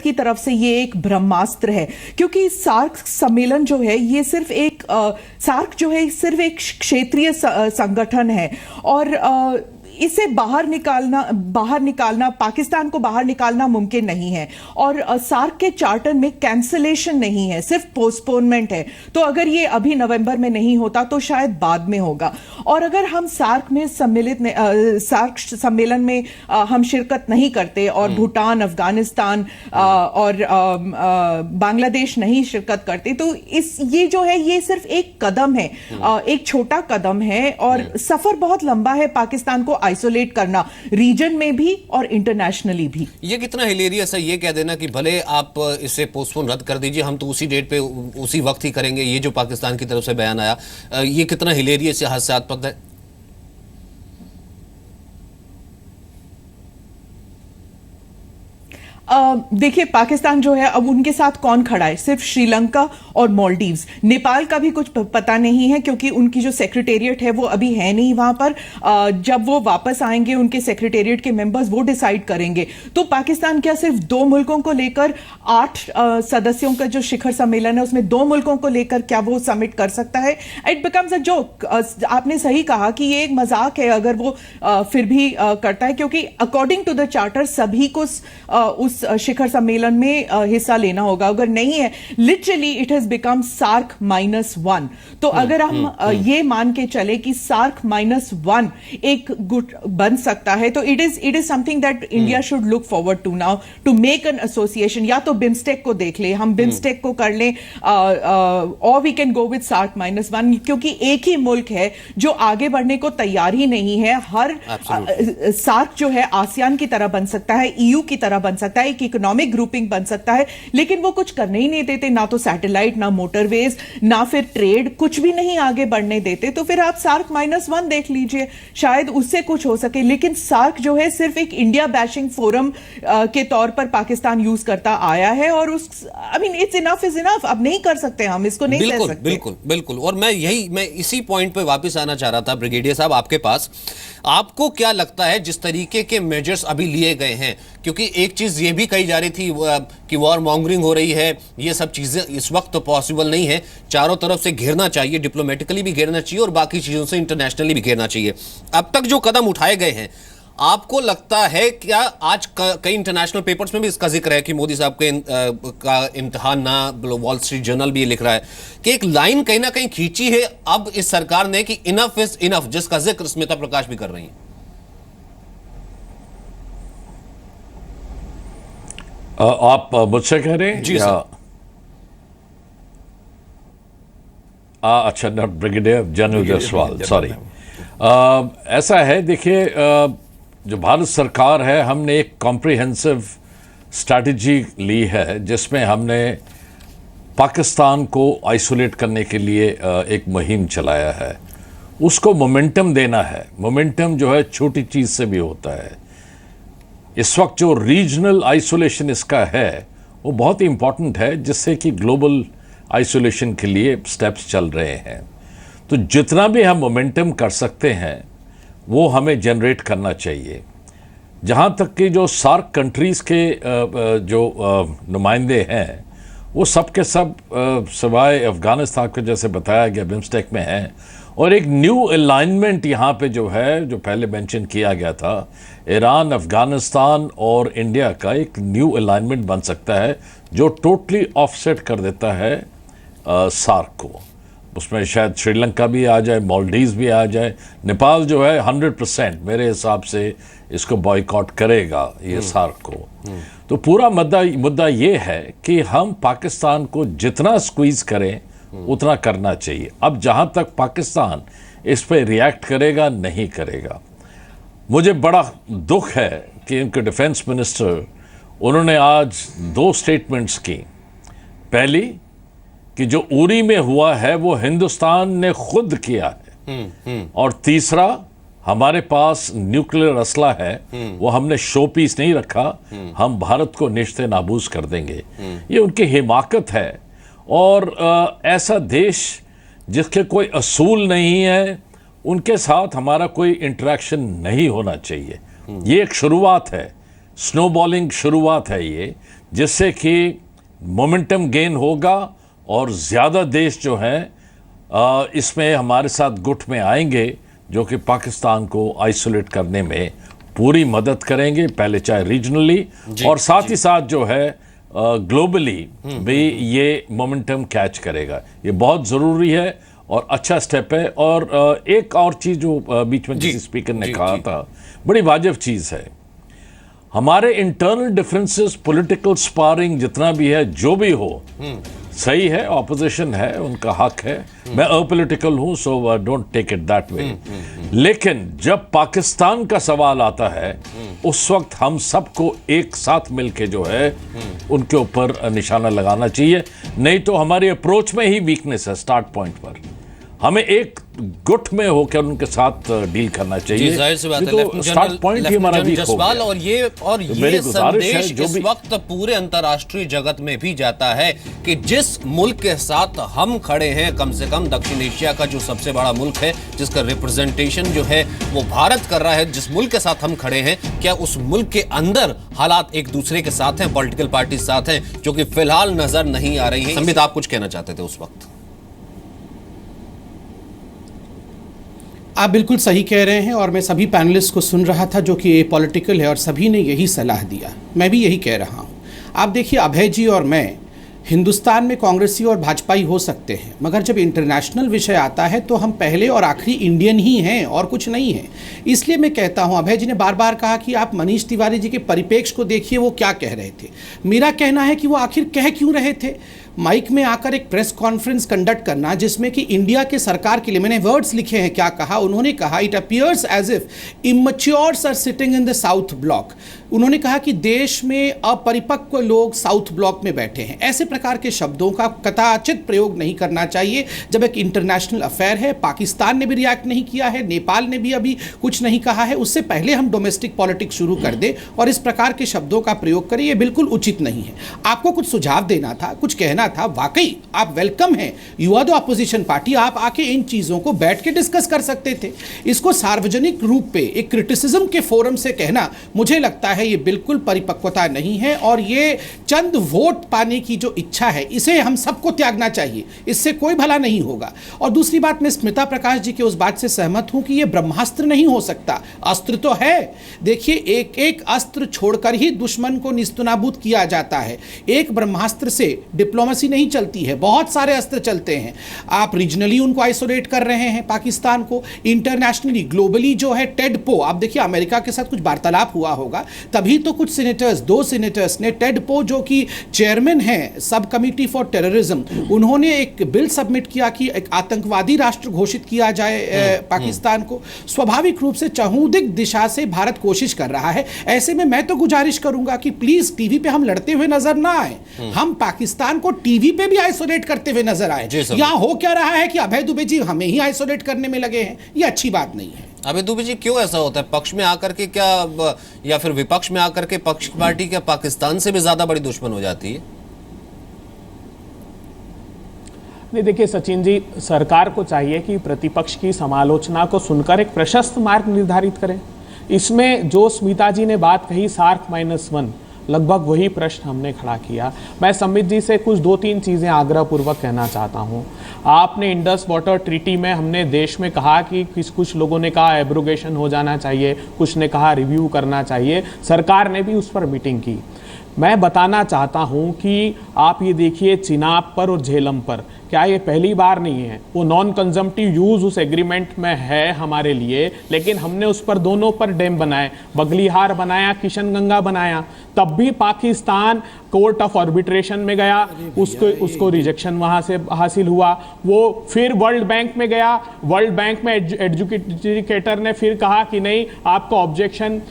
की तरफ से ये एक ब्रह्मास्त्र है, क्योंकि सार्क सम्मेलन जो है ये सिर्फ एक सार्क जो है सिर्फ एक क्षेत्रीय संगठन है, और इसे बाहर निकालना पाकिस्तान को बाहर निकालना मुमकिन नहीं है। और सार्क के चार्टर में कैंसलेशन नहीं है, सिर्फ पोस्टपोनमेंट है। तो अगर ये अभी नवंबर में नहीं होता तो शायद बाद में होगा। और अगर हम सार्क सम्मेलन में हम शिरकत नहीं करते और भूटान, अफगानिस्तान और बांग्लादेश नहीं शिरकत करते, तो ये जो है ये सिर्फ एक कदम है, एक छोटा कदम है, और सफर बहुत लंबा है पाकिस्तान को आइसोलेट करना, रीजन में भी और इंटरनेशनली भी। ये कितना हिलेरियस है ये कह देना कि भले आप इसे पोस्टपोन रद्द कर दीजिए, हम तो उसी डेट पे उसी वक्त ही करेंगे, ये जो पाकिस्तान की तरफ से बयान आया, ये कितना हिलेरियस या हास्यास्पद है? देखिए पाकिस्तान जो है अब उनके साथ कौन खड़ा है, सिर्फ श्रीलंका और मालदीव्स। नेपाल का भी कुछ पता नहीं है क्योंकि उनकी जो सेक्रेटेरिएट है वो अभी है नहीं वहां पर। जब वो वापस आएंगे उनके सेक्रेटेरिएट के मेंबर्स वो डिसाइड करेंगे। तो पाकिस्तान क्या सिर्फ 2 मुल्कों को लेकर 8 सदस्यों का जो शिखर सम्मेलन है उसमें 2 मुल्कों को लेकर क्या वो समिट कर सकता है? It becomes a joke. आपने सही कहा कि ये एक मजाक है अगर वो फिर भी करता है, क्योंकि अकॉर्डिंग टू द चार्टर सभी को उस उस शिखर सम्मेलन में हिस्सा लेना होगा। अगर नहीं है, literally it has become SAARC -1। तो अगर हम ये मान के चले कि सार्क -1 एक गुट बन सकता है, तो it is something that India should look forward to now, to make an association. या तो बिम्स्टेक को देख ले, हम बिम्स्टेक को कर लें, और we can go with SAARC -1, क्योंकि एक ही मुल्क है जो आगे बढ़ने को तैयार ही नहीं है। हर सार्क जो है आसियान की तरह बन सकता है, ईयू की तरह बन सकता है, एक इकोनॉमिक ग्रुपिंग बन सकता है, लेकिन वो कुछ करने ही नहीं देते, ना तो सैटेलाइट, ना मोटरवेज, ना फिर ट्रेड, कुछ भी नहीं आगे बढ़ने देते। तो फिर आप सार्क -1 देख लीजिए, शायद उससे कुछ हो सके। लेकिन सार्क जो है सिर्फ एक इंडिया बैशिंग फोरम के तौर पर पाकिस्तान यूज करता आया है, और उस इट्स इनफ इज इनफ। अब नहीं कर सकते हम इसको, नहीं ले सकते। बिल्कुल बिल्कुल। और मैं इसी पॉइंट पे वापस आना चाह रहा था ब्रिगेडियर साहब आपके पास। आपको क्या लगता है जिस तरीके के मेजर्स अभी लिए गए हैं, क्योंकि एक चीज ये भी कही जा रही थी कि वॉर मॉन्गरिंग हो रही है, ये सब चीजें इस वक्त तो पॉसिबल नहीं है, चारों तरफ से घेरना चाहिए, डिप्लोमेटिकली भी घेरना चाहिए और बाकी चीजों से इंटरनेशनली भी घेरना चाहिए। अब तक जो कदम उठाए गए हैं, आपको लगता है क्या, आज कई इंटरनेशनल पेपर्स में भी इसका जिक्र है कि मोदी साहब का इम्तिहान ना, वॉल स्ट्रीट जर्नल भी ये लिख रहा है कि एक लाइन कहीं ना कहीं खींची है अब इस सरकार ने कि इनफ इज इनफ, जिसका जिक्र स्मिता प्रकाश भी कर रही हैं। आप मुझसे कह रहे हैं? जी सर। अच्छा, not brigadier general Jaiswal, sorry. ऐसा है, देखिए, जो भारत सरकार है, हमने एक कॉम्प्रिहेंसिव स्ट्रैटेजी ली है जिसमें हमने पाकिस्तान को आइसोलेट करने के लिए एक मुहिम चलाया है। उसको मोमेंटम देना है। मोमेंटम जो है छोटी चीज़ से भी होता है। इस वक्त जो रीजनल आइसोलेशन इसका है वो बहुत ही इंपॉर्टेंट है, जिससे कि ग्लोबल आइसोलेशन के लिए स्टेप्स चल रहे हैं। तो जितना भी हम मोमेंटम कर सकते हैं वो हमें जनरेट करना चाहिए। जहाँ तक कि जो सार्क कंट्रीज़ के जो नुमाइंदे हैं वो सब के सब सिवाय अफ़गानिस्तान को जैसे बताया गया बिम्स्टेक में हैं, और एक न्यू अलाइनमेंट यहाँ पे जो है, जो पहले मेंशन किया गया था, ईरान, अफ़गानिस्तान और इंडिया का एक न्यू अलाइनमेंट बन सकता है जो टोटली ऑफसेट कर देता है सार्क को। उसमें शायद श्रीलंका भी आ जाए, मालदीव्स भी आ जाए। नेपाल जो है 100% मेरे हिसाब से इसको बॉयकॉट करेगा, ये सार्क को। तो पूरा मुद्दा ये है कि हम पाकिस्तान को जितना स्क्वीज़ करें उतना करना चाहिए। अब जहाँ तक पाकिस्तान इस पर रिएक्ट करेगा नहीं करेगा, मुझे बड़ा दुख है कि उनके डिफेंस मिनिस्टर, उन्होंने आज 2 स्टेटमेंट्स की। पहली कि जो उरी में हुआ है वो हिंदुस्तान ने खुद किया है, और तीसरा हमारे पास न्यूक्लियर असला है, वो हमने शो पीस नहीं रखा, हम भारत को निश्ते नाबूज कर देंगे। ये उनकी हिमाकत है। और ऐसा देश जिसके कोई असूल नहीं है, उनके साथ हमारा कोई इंटरेक्शन नहीं होना चाहिए। ये एक शुरुआत है, स्नोबॉलिंग शुरुआत है ये, जिससे कि मोमेंटम गेन होगा और ज़्यादा देश जो हैं इसमें हमारे साथ गुट में आएंगे, जो कि पाकिस्तान को आइसोलेट करने में पूरी मदद करेंगे, पहले चाहे रीजनली और साथ ही साथ जो है ग्लोबली भी ये मोमेंटम कैच करेगा। ये बहुत ज़रूरी है और अच्छा स्टेप है। और एक और चीज़ जो बीच में किसी स्पीकर ने कहा था, बड़ी वाजिब चीज़ है, हमारे इंटरनल डिफरेंसेस, पॉलिटिकल स्पारिंग जितना भी है, जो भी हो, सही है, ऑपोजिशन है, उनका हक है। मैं अपॉलिटिकल हूं, so don't take it that way. लेकिन जब पाकिस्तान का सवाल आता है, उस वक्त हम सबको एक साथ मिलके जो है उनके ऊपर निशाना लगाना चाहिए। नहीं तो हमारी अप्रोच में ही वीकनेस है। स्टार्ट पॉइंट पर हमें एक गुट में होकर उनके साथ डील करना चाहिए। जाहिर सी बात है, तो स्टार्ट पॉइंट ही हमारा वीक हो गया। और ये संदेश इस वक्त पूरे अंतर्राष्ट्रीय जगत में भी जाता है कि जिस मुल्क के साथ हम खड़े हैं, कम से कम दक्षिण एशिया का जो सबसे बड़ा मुल्क है, जिसका रिप्रेजेंटेशन जो है वो भारत कर रहा है, जिस मुल्क के साथ हम खड़े हैं, क्या उस मुल्क के अंदर हालात एक दूसरे के साथ हैं, पॉलिटिकल पार्टी साथ हैं, जो कि फिलहाल नजर नहीं आ रही है। संबित, आप कुछ कहना चाहते थे उस वक्त? आप बिल्कुल सही कह रहे हैं और मैं सभी पैनलिस्ट को सुन रहा था जो कि पॉलिटिकल है और सभी ने यही सलाह दिया। मैं भी यही कह रहा हूँ। आप देखिए, अभय जी और मैं हिंदुस्तान में कांग्रेसी और भाजपाई हो सकते हैं, मगर जब इंटरनेशनल विषय आता है तो हम पहले और आखिरी इंडियन ही हैं और कुछ नहीं है। इसलिए मैं कहता हूं, अभय जी ने बार बार कहा कि आप मनीष तिवारी जी के परिप्रेक्ष्य को देखिए, वो क्या कह रहे थे। मेरा कहना है कि वो आखिर कह क्यों रहे थे। माइक में आकर एक प्रेस कॉन्फ्रेंस कंडक्ट करना जिसमें कि इंडिया के सरकार के लिए, मैंने वर्ड्स लिखे हैं, क्या कहा उन्होंने, कहा it appears as if immatures are sitting in the South Block. उन्होंने कहा कि देश में अपरिपक्व लोग साउथ ब्लॉक में बैठे हैं। ऐसे प्रकार के शब्दों का कदाचित प्रयोग नहीं करना चाहिए जब एक इंटरनेशनल अफेयर है। पाकिस्तान ने भी रिएक्ट नहीं किया है, नेपाल ने भी अभी कुछ नहीं कहा है। उससे पहले हम डोमेस्टिक पॉलिटिक्स शुरू कर दें और इस प्रकार के शब्दों का प्रयोग करें, यह बिल्कुल उचित नहीं है। आपको कुछ सुझाव देना था, कुछ कहना था, वाकई आप वेलकम हैं, you are the opposition party, आप आके इन चीजों को बैठ के डिस्कस कर सकते थे। इसको सार्वजनिक रूप पे एक क्रिटिसिज्म के फोरम से कहना, मुझे लगता है ये बिल्कुल परिपक्वता नहीं है और ये चंद वोट पाने की जो इच्छा है इसे हम सबको त्यागना चाहिए, इससे कोई भला नहीं होगा। और दूसरी बात, मैं स्मिता प्रकाश जी के उस बात से सहमत हूं कि ये ब्रह्मास्त्र नहीं हो सकता, अस्त्र तो है। देखिए, एक एक अस्त्र छोड़कर ही दुश्मन को निस्तनाबूद किया जाता है। एक ब्रह्मास्त्र से डिप्लोमेसी नहीं चलती है, बहुत सारे अस्त्र चलते हैं। आप रीजनली उनको आइसोलेट कर रहे हैं पाकिस्तान को, इंटरनेशनली ग्लोबली जो है टेडपो, आप देखिए अमेरिका के साथ कुछ वार्तालाप हुआ होगा, तभी तो कुछ सीनेटर्स, 2 सीनेटर्स ने टेडपो जो कि चेयरमैन हैं सब कमिटी फॉर टेररिज्म, उन्होंने एक बिल सबमिट किया कि एक आतंकवादी राष्ट्र घोषित किया जाए पाकिस्तान को। स्वाभाविक रूप से चहुंदिक दिशा से भारत कोशिश कर रहा है। ऐसे में मैं तो गुजारिश करूंगा कि प्लीज टीवी पे हम लड़ते हुए नजर ना आए, हम पाकिस्तान को टीवी पे भी आइसोलेट करते हुए नजर आए। यहां हो क्या रहा है कि अभय दुबे जी हमें ही आइसोलेट करने में लगे हैं, ये अच्छी बात नहीं है। अभय दुबे जी, क्यों ऐसा होता है? पक्ष में आकर के क्या, या फिर विपक्ष में आकर के पक्ष पार्टी क्या पाकिस्तान से भी ज्यादा बड़ी दुश्मन हो जाती है? नहीं, देखिए सचिन जी, सरकार को चाहिए कि प्रतिपक्ष की समालोचना को सुनकर एक प्रशस्त मार्ग निर्धारित करें। इसमें जो स्मिता जी ने बात कही सार्क -1, लगभग वही प्रश्न हमने खड़ा किया। मैं संबित जी से कुछ 2-3 चीज़ें आग्रहपूर्वक कहना चाहता हूँ। आपने इंडस वाटर ट्रीटी में हमने देश में कहा कि कुछ लोगों ने कहा एब्रोगेशन हो जाना चाहिए, कुछ ने कहा रिव्यू करना चाहिए, सरकार ने भी उस पर मीटिंग की। मैं बताना चाहता हूं कि आप ये देखिए चिनाब पर और झेलम पर, क्या ये पहली बार नहीं है? वो नॉन कंजम्पटिव यूज उस एग्रीमेंट में है हमारे लिए, लेकिन हमने उस पर दोनों पर डैम बनाए, बगलीहार बनाया, किशनगंगा बनाया, तब भी पाकिस्तान कोर्ट ऑफ आर्बिट्रेशन में गया, उसको रिजेक्शन वहां से हासिल हुआ। वो फिर वर्ल्ड बैंक में गया, वर्ल्ड बैंक में एडजुडिकेटर ने फिर कहा कि नहीं, आपका ऑब्जेक्शन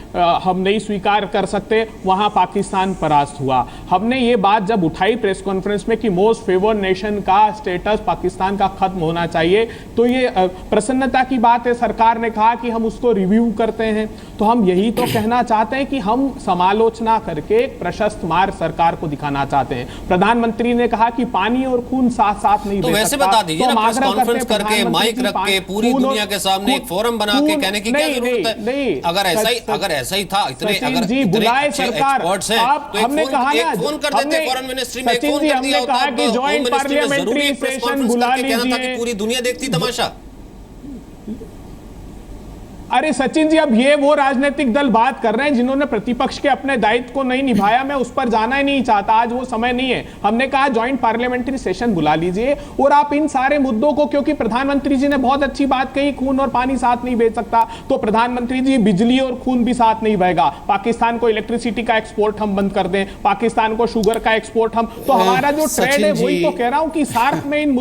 हम नहीं स्वीकार कर सकते, वहां पाकिस्तान परास्त हुआ। हमने ये बात जब उठाई प्रेस कॉन्फ्रेंस में कि मोस्ट फेवर्ड नेशन का स्टेटस पाकिस्तान का खत्म होना चाहिए, तो ये प्रसन्नता की बात है। सरकार ने कहा कि हम उसको रिव्यू करते हैं, तो हम यही तो कहना चाहते हैं कि हम समालोचना करके प्रशस्त मार्ग सरकार को दिखाना चाहते हैं। प्रधानमंत्री ने कहा कि पानी और खून साथ साथ नहीं तो दे वैसे सकता, बता दीजिए तो ना, प्रेस कॉन्फ्रेंस करके प्रधानमंत्री माइक जी रख के पूरी दुनिया के सामने एक फोरम बना के कहने की क्या जरूरत है? अगर ऐसा ही था, इतने बुलाए सरकार, एक्सपर्ट्स हैं, तो हमने कहा ना, फोन कर देते फॉरेन मिनिस्ट्री में, फोन कर दिया होता, कि जॉइंट पार्लियामेंट्री प्रेस कॉन्फ्रेंस करके कहना था कि पूरी दुनिया देखती तमाशा। अरे सचिन जी, अब ये वो राजनीतिक दल बात कर रहे हैं जिन्होंने प्रतिपक्ष के अपने दायित्व को नहीं निभाया। मैं उस पर जाना ही नहीं चाहता, आज वो समय नहीं है। हमने कहा जॉइंट पार्लियामेंट्री सेशन बुला लीजिए और आप इन सारे मुद्दों को, क्योंकि प्रधानमंत्री जी ने बहुत अच्छी बात कही, खून और पानी साथ नहीं बेच सकता, तो प्रधानमंत्री जी बिजली और खून भी साथ नहीं बहेगा। पाकिस्तान को इलेक्ट्रिसिटी का एक्सपोर्ट हम बंद कर दें, पाकिस्तान को शुगर का एक्सपोर्ट हम, तो हमारा जो ट्रेड है, वही तो कह रहा हूं कि सार्क में इन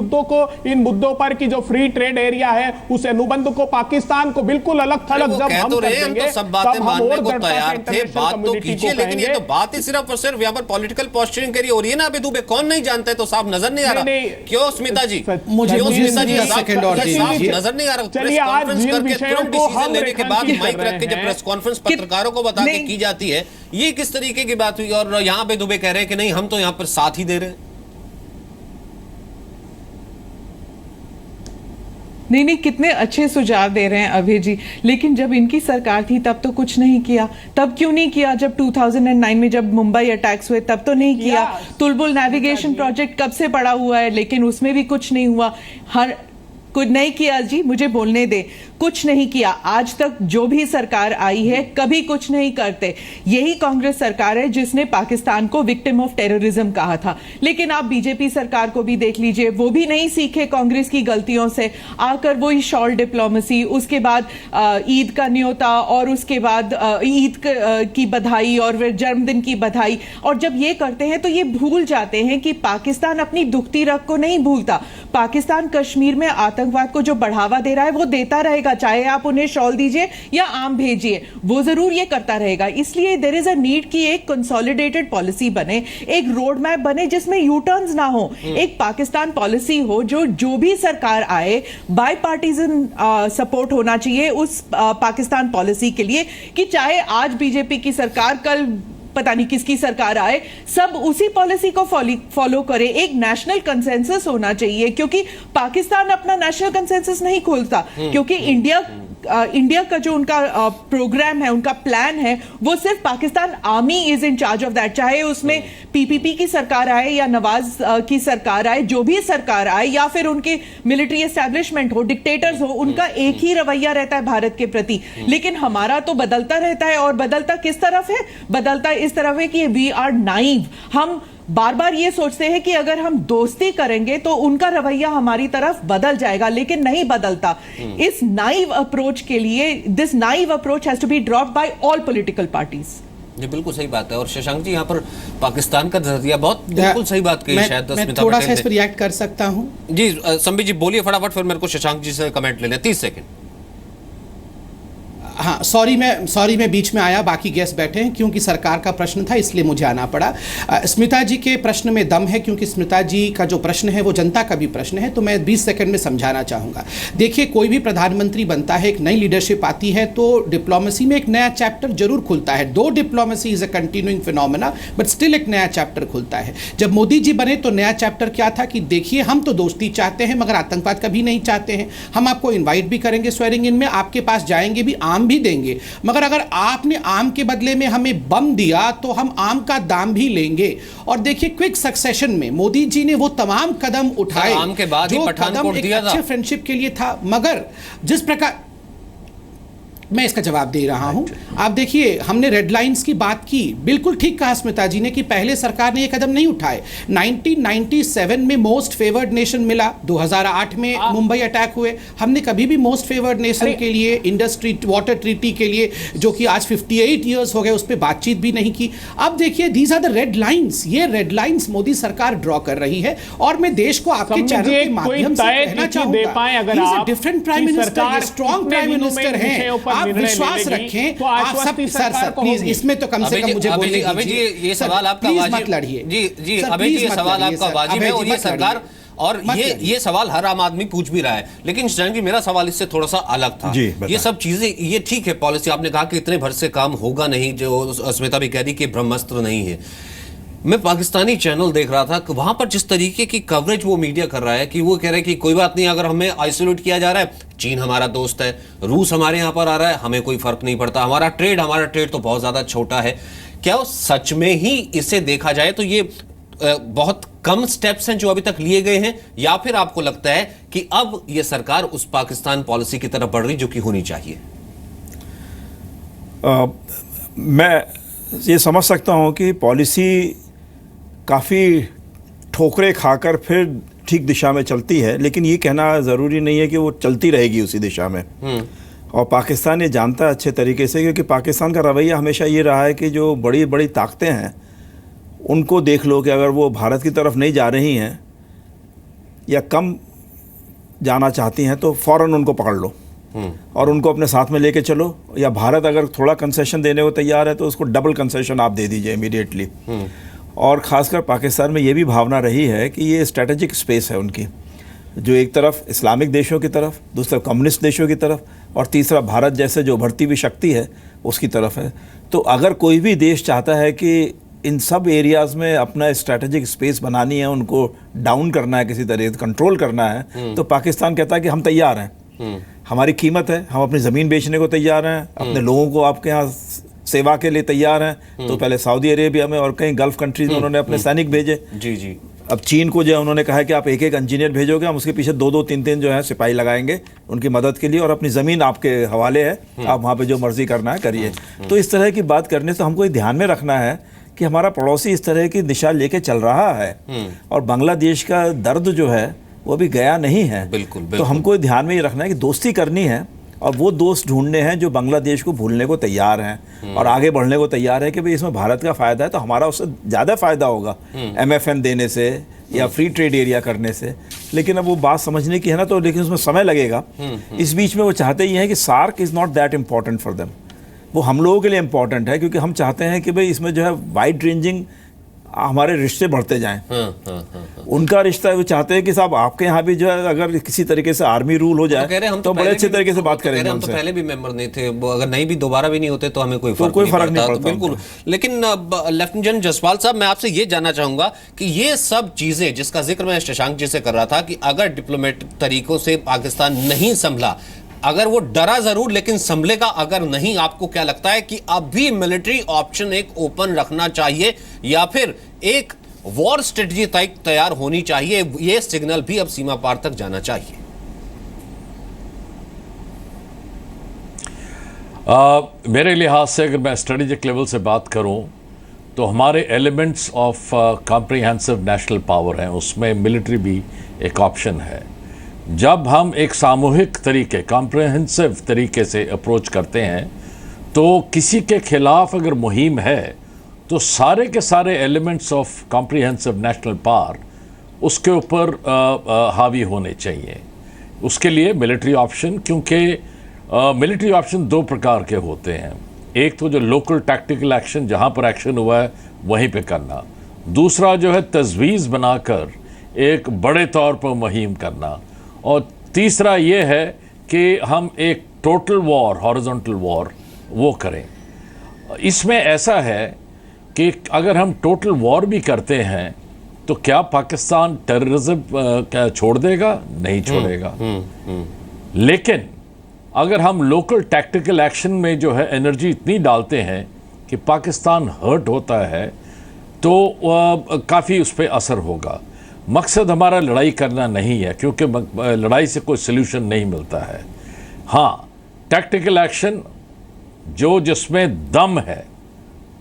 मुद्दों पर की जो फ्री ट्रेड एरिया है, उस अनुबंध को पाकिस्तान को बिल्कुल अलग थलग जब हम तो हम तो सब बातें मानने को तैयार थे, बात तो कीजिए, लेकिन ये तो बात ही सिर्फ और सिर्फ यहाँ पर पॉलिटिकल पोस्चरिंग करिए। और ये ना अभी दुबे कौन नहीं जानता है, तो साफ नजर नहीं आ रहा। क्यों स्मिता जी, मुझे स्मिता जी साफ नजर नहीं आ रहा? प्रेस कॉन्फ्रेंस करके तुरंत डिसीजन लेने के बाद माइक रख के जब प्रेस कॉन्फ्रेंस पत्रकारों को बता के की जाती है, ये किस तरीके की बात हुई? और यहाँ पे दुबे कह रहे हैं कि नहीं, हम तो यहाँ पर साथ ही दे रहे हैं। नहीं, कितने अच्छे सुझाव दे रहे हैं अभय जी, लेकिन जब इनकी सरकार थी तब तो कुछ नहीं किया। तब क्यों नहीं किया? जब 2009 में जब मुंबई अटैक्स हुए तब तो नहीं किया। तुलबुल नेविगेशन प्रोजेक्ट कब से पड़ा हुआ है, लेकिन उसमें भी कुछ नहीं हुआ। कुछ नहीं किया जी, मुझे बोलने दे। कुछ नहीं किया। आज तक जो भी सरकार आई है कभी कुछ नहीं करते। यही कांग्रेस सरकार है जिसने पाकिस्तान को विक्टिम ऑफ टेररिज्म कहा था। लेकिन आप बीजेपी सरकार को भी देख लीजिए, वो भी नहीं सीखे कांग्रेस की गलतियों से, आकर वही शॉल डिप्लोमेसी, उसके बाद ईद का न्योता और उसके बाद ईद की बधाई और फिर जन्मदिन की बधाई। और जब ये करते हैं तो ये भूल जाते हैं कि पाकिस्तान अपनी दुखती रग को नहीं भूलता। पाकिस्तान कश्मीर में आतंकवाद को जो बढ़ावा दे रहा है वो देता रहेगा, चाहे आप उन्हें शॉल दीजिए या आम भेजिए, वो जरूर ये करता रहेगा। इसलिए देयर इज अ नीड कि एक कंसोलिडेटेड पॉलिसी बने, एक रोड मैप बने जिसमें यू टर्न्स ना हो, एक पाकिस्तान पॉलिसी हो जो भी सरकार आए बाय पार्टीजन सपोर्ट होना चाहिए उस पाकिस्तान पॉलिसी के लिए, कि चाहे आज बीजेपी की सरकार, कल पता नहीं किसकी सरकार आए, सब उसी पॉलिसी को फॉलो करे। एक नेशनल कंसेंसस होना चाहिए, क्योंकि पाकिस्तान अपना नेशनल कंसेंसस नहीं खोलता, क्योंकि इंडिया का जो उनका प्रोग्राम है, उनका प्लान है, वो सिर्फ Pakistan army is in charge of that. चाहे उसमें पीपीपी की सरकार आए या नवाज की सरकार आए, जो भी सरकार आए, या फिर उनके मिलिट्री एस्टैब्लिशमेंट हो, डिक्टेटर्स हो, उनका एक ही रवैया रहता है भारत के प्रति। लेकिन हमारा तो बदलता रहता है, और बदलता किस तरफ है? बदलता इस तरफ है कि वी आर नाइव। हम बार बार ये सोचते हैं कि अगर हम दोस्ती करेंगे तो उनका रवैया हमारी तरफ बदल जाएगा, लेकिन नहीं बदलता। इस नाइव अप्रोच के लिए, this naive approach has to be dropped by all political parties. ये बिल्कुल सही बात है। और शशांक जी, यहाँ पर पाकिस्तान का नजरिया बहुत बिल्कुल सही बात कही शायद। मैं थोड़ा सा इस पर रिएक्ट कर सकता हूं जी। संबित जी बोलिए फटाफट, फिर मेरे को शशांक जी से कमेंट ले लें, 30 सेकंड। हाँ, सॉरी मैं बीच में आया, बाकी गेस्ट बैठे हैं, क्योंकि सरकार का प्रश्न था इसलिए मुझे आना पड़ा। स्मिता जी के प्रश्न में दम है, क्योंकि स्मिता जी का जो प्रश्न है वो जनता का भी प्रश्न है, तो मैं 20 सेकंड में समझाना चाहूँगा। देखिए, कोई भी प्रधानमंत्री बनता है, एक नई लीडरशिप आती है, तो डिप्लोमेसी में एक नया चैप्टर जरूर खुलता है। दो diplomacy is a continuing phenomena, but still एक नया चैप्टर खुलता है। जब मोदी जी बने तो नया चैप्टर क्या था कि देखिए, हम तो दोस्ती चाहते हैं मगर आतंकवाद कभी नहीं चाहते हैं। हम आपको इन्वाइट भी करेंगे स्वेरिंग इन में, आपके पास जाएंगे भी, आम भी देंगे, मगर अगर आपने आम के बदले में हमें बम दिया तो हम आम का दाम भी लेंगे। और देखिए, क्विक सक्सेशन में मोदी जी ने वो तमाम कदम उठाए आम के बाद जो पठानकोट कदम दिया एक अच्छे फ्रेंडशिप के लिए था। मगर जिस प्रकार, मैं इसका जवाब दे रहा हूं, आप देखिए, हमने रेड लाइंस की बात की, बिल्कुल ठीक कहा स्मिता जी ने कि पहले सरकार ने ये कदम नहीं उठाए। 1997 में मोस्ट फेवर्ड नेशन मिला, 2008 में मुंबई अटैक हुए, हमने कभी भी मोस्ट फेवर्ड नेशन के लिए, इंडस्ट्री वाटर ट्रीटी के लिए, जो कि आज 58 ईयर्स हो गए, उस पर बातचीत भी नहीं की। अब देखिए, these are the red lines, ये रेड लाइंस मोदी सरकार ड्रॉ कर रही है। और मैं देश को आपके चैनल के माध्यम से कहना चाहूंगा, different prime minister, strong prime minister हैं, आप विश्वास रखें। तो आप सब सर प्लीज, इसमें तो कम से कम मुझे बोलने दीजिए। अभी जी, ये सवाल आपका वाजिब मत लड़िए जी। अभी ये सवाल आपका वाजिब है, और ये सरकार, और ये सवाल हर आम आदमी पूछ भी रहा है। लेकिन शशांक जी, मेरा सवाल इससे थोड़ा सा अलग था। ये सब चीजें, ये ठीक है, पॉलिसी आपने कहा कि इतने भर से काम होगा नहीं, जो स्मिता भी कह रही कि ब्रह्मास्त्र नहीं है। मैं पाकिस्तानी चैनल देख रहा था कि वहां पर जिस तरीके की कवरेज वो मीडिया कर रहा है, कि वो कह रहे हैं कि कोई बात नहीं, अगर हमें आइसोलेट किया जा रहा है, चीन हमारा दोस्त है, रूस हमारे यहाँ पर आ रहा है, हमें कोई फर्क नहीं पड़ता, हमारा ट्रेड तो बहुत ज्यादा छोटा है। क्या सच में ही इसे देखा जाए तो ये बहुत कम स्टेप्स हैं जो अभी तक लिए गए हैं, या फिर आपको लगता है कि अब ये सरकार उस पाकिस्तान पॉलिसी की तरफ बढ़ रही जो कि होनी चाहिए? मैं ये समझ सकता हूं कि पॉलिसी काफ़ी ठोकरें खाकर फिर ठीक दिशा में चलती है, लेकिन ये कहना ज़रूरी नहीं है कि वो चलती रहेगी उसी दिशा में। और पाकिस्तान ये जानता है अच्छे तरीके से, क्योंकि पाकिस्तान का रवैया हमेशा ये रहा है कि जो बड़ी बड़ी ताकतें हैं उनको देख लो कि अगर वो भारत की तरफ नहीं जा रही हैं या कम जाना चाहती हैं तो फ़ौरन उनको पकड़ लो और उनको अपने साथ में लेके चलो, या भारत अगर थोड़ा कंसेशन देने को तैयार है तो उसको डबल कंसेशन आप दे दीजिए इमीडिएटली। और ख़ासकर पाकिस्तान में ये भी भावना रही है कि ये स्ट्रेटेजिक स्पेस है उनकी, जो एक तरफ इस्लामिक देशों की तरफ, दूसरा कम्युनिस्ट देशों की तरफ, और तीसरा भारत जैसे जो उभरती हुई शक्ति है उसकी तरफ है। तो अगर कोई भी देश चाहता है कि इन सब एरियाज़ में अपना स्ट्रेटेजिक स्पेस बनानी है, उनको डाउन करना है, किसी तरह कंट्रोल करना है, तो पाकिस्तान कहता है कि हम तैयार हैं, हमारी कीमत है, हम अपनी ज़मीन बेचने को तैयार हैं, अपने लोगों को आपके यहाँ सेवा के लिए तैयार हैं। तो पहले सऊदी अरेबिया में और कई गल्फ कंट्रीज में उन्होंने अपने सैनिक भेजे। जी। अब चीन को जो है उन्होंने कहा है कि आप एक एक इंजीनियर भेजोगे, हम उसके पीछे 2-2 3-3 जो है सिपाही लगाएंगे उनकी मदद के लिए, और अपनी ज़मीन आपके हवाले है, आप वहाँ पे जो मर्जी करना है करिए। तो इस तरह की बात करने से हमको ये ध्यान में रखना है कि हमारा पड़ोसी इस तरह की दिशा लेके चल रहा है, और बांग्लादेश का दर्द जो है वो अभी गया नहीं है। बिल्कुल, तो हमको ध्यान में ये रखना है कि दोस्ती करनी है, और वो दोस्त ढूंढने हैं जो बांग्लादेश को भूलने को तैयार हैं और आगे बढ़ने को तैयार है कि भाई इसमें भारत का फ़ायदा है तो हमारा उससे ज़्यादा फ़ायदा होगा MFN देने से या फ्री ट्रेड एरिया करने से। लेकिन अब वो बात समझने की है ना, तो लेकिन उसमें समय लगेगा। इस बीच में वो चाहते ही हैं कि SAARC is not that important for them, वो हम लोगों के लिए इम्पॉर्टेंट है, क्योंकि हम चाहते हैं कि भाई इसमें जो है वाइड रेंजिंग हमारे रिश्ते बढ़ते जाएं। उनका रिश्ता है, वो चाहते हैं कि साहब आपके यहाँ भी जो है अगर किसी तरीके से आर्मी रूल हो जाए तो बड़े अच्छे तरीके से बात करेंगे। हम तो पहले भी मेंबर नहीं थे, अगर नहीं भी दोबारा भी नहीं होते तो हमें कोई फर्क नहीं पड़ता। बिल्कुल। लेकिन लेफ्टिनेंट जनरल जसपाल साहब, मैं आपसे ये जानना चाहूंगा कि ये सब चीजें जिसका जिक्र मैं शशांक जी से कर रहा था कि अगर डिप्लोमेटिक तरीकों से पाकिस्तान नहीं संभला, अगर वो डरा जरूर लेकिन संभलेगा अगर नहीं, आपको क्या लगता है कि अभी मिलिट्री ऑप्शन एक ओपन रखना चाहिए या फिर एक वॉर स्ट्रेटजी तैयार होनी चाहिए, ये सिग्नल भी अब सीमा पार तक जाना चाहिए? मेरे लिहाज से अगर मैं स्ट्रेटेजिक लेवल से बात करूं तो हमारे elements of comprehensive national power हैं, उसमें मिलिट्री भी एक ऑप्शन है। जब हम एक सामूहिक तरीके, कॉम्प्रिहेंसिव तरीके से अप्रोच करते हैं तो किसी के खिलाफ अगर मुहिम है तो सारे के सारे elements of comprehensive national power उसके ऊपर हावी होने चाहिए। उसके लिए मिलिट्री ऑप्शन, क्योंकि मिलिट्री ऑप्शन दो प्रकार के होते हैं। एक तो जो लोकल टैक्टिकल एक्शन, जहाँ पर एक्शन हुआ है वहीं पे करना। दूसरा जो है तजवीज़ बनाकर एक बड़े तौर पर मुहिम करना। और तीसरा ये है कि हम एक टोटल वॉर, हॉरिजॉन्टल वॉर वो करें। इसमें ऐसा है कि अगर हम टोटल वॉर भी करते हैं तो क्या पाकिस्तान टेररिज्म छोड़ देगा? नहीं छोड़ेगा। लेकिन अगर हम लोकल टैक्टिकल एक्शन में जो है एनर्जी इतनी डालते हैं कि पाकिस्तान हर्ट होता है तो काफ़ी उस पर असर होगा। मकसद हमारा लड़ाई करना नहीं है, क्योंकि लड़ाई से कोई सल्यूशन नहीं मिलता है। हाँ, टैक्टिकल एक्शन जो जिसमें दम है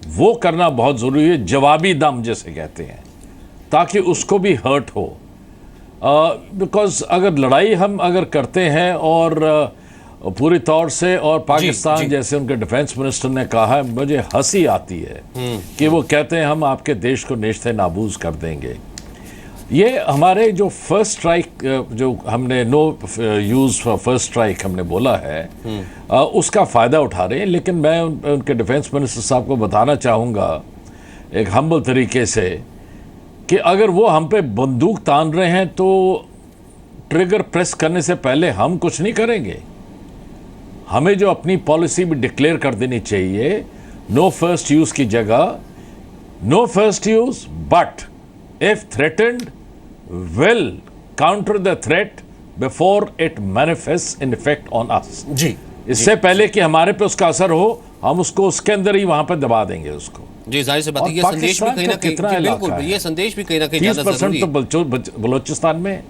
वो करना बहुत ज़रूरी है, जवाबी दम जैसे कहते हैं, ताकि उसको भी हर्ट हो। बिकॉज़ अगर लड़ाई हम अगर करते हैं और पूरी तौर से, और पाकिस्तान जैसे उनके डिफेंस मिनिस्टर ने कहा है, मुझे हंसी आती है कि वो कहते हैं हम आपके देश को नेश्ते नाबूज कर देंगे। ये हमारे जो फर्स्ट स्ट्राइक, जो हमने no use for first strike हमने बोला है, उसका फ़ायदा उठा रहे हैं। लेकिन मैं उनके डिफेंस मिनिस्टर साहब को बताना चाहूँगा एक हम्बल तरीके से कि अगर वो हम पे बंदूक तान रहे हैं तो ट्रिगर प्रेस करने से पहले हम कुछ नहीं करेंगे। हमें जो अपनी पॉलिसी भी डिक्लेयर कर देनी चाहिए, नो फर्स्ट यूज़ की जगह no first use, but if threatened will counter the threat before it manifests in effect on us। जी, इससे पहले कि हमारे पे उसका असर हो, हम उसको उसके अंदर ही वहां पे दबा देंगे उसको। जी, जाहिर सी बात है, ये संदेश भी कहीं ना कहीं, बिल्कुल ये संदेश भी कहीं ना कहीं ज़्यादा ज़रूरी है। 30% तो बलोचिस्तान में।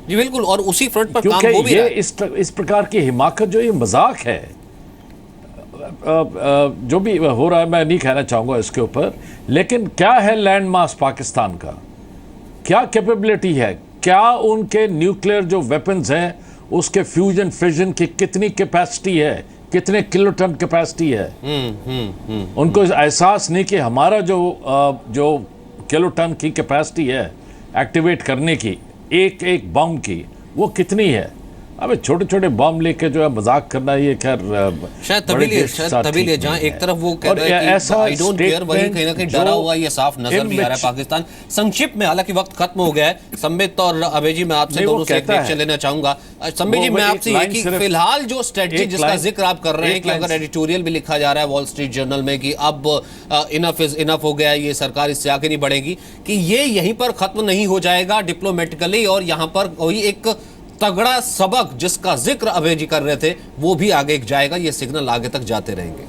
जी बिल्कुल, और उसी फ्रंट पर काम हो भी रहा है। इस प्रकार की हिमाकत जो ये मजाक है, जो भी हो रहा है, मैं नहीं कहना चाहूँगा इसके ऊपर। लेकिन क्या है लैंड मास पाकिस्तान का, क्या कैपेबिलिटी है, क्या उनके न्यूक्लियर जो वेपन्स हैं उसके फ्यूजन फिजन की कितनी कैपेसिटी है, कितने किलोटन कैपेसिटी है। उनको एहसास नहीं कि हमारा जो किलोटन की कैपेसिटी है एक्टिवेट करने की, एक एक बम की, वो कितनी है। अबे छोटे छोटे बम लेके जो है मजाक करना, ये खैर शायद तभी लिए जहां एक तरफ वो कह रहा है कि आई डोंट केयर, वहीं कहीं ना कहीं डरा हुआ ये साफ नजर भी आ रहा है पाकिस्तान। संक्षिप्त में, हालांकि वक्त खत्म हो गया है, संबित और अभय जी मैं आपसे दोनों से एक रिएक्शन लेना चाहूंगा। संबित जी, मैं आपसे ये कि फिलहाल जो स्ट्रेटजी जिसका जिक्र आप कर रहे हैं कि अगर एडिटोरियल भी लिखा जा रहा है वॉल स्ट्रीट जर्नल में कि अब इनफ इज इनफ हो गया, ये सरकार इससे आगे नहीं बढ़ेगी, कि ये यहीं पर खत्म नहीं हो जाएगा डिप्लोमेटिकली, और यहाँ पर कोई एक तगड़ा सबक जिसका जिक्र अभय जी कर रहे थे वो भी आगे जाएगा, ये सिग्नल आगे तक जाते रहेंगे?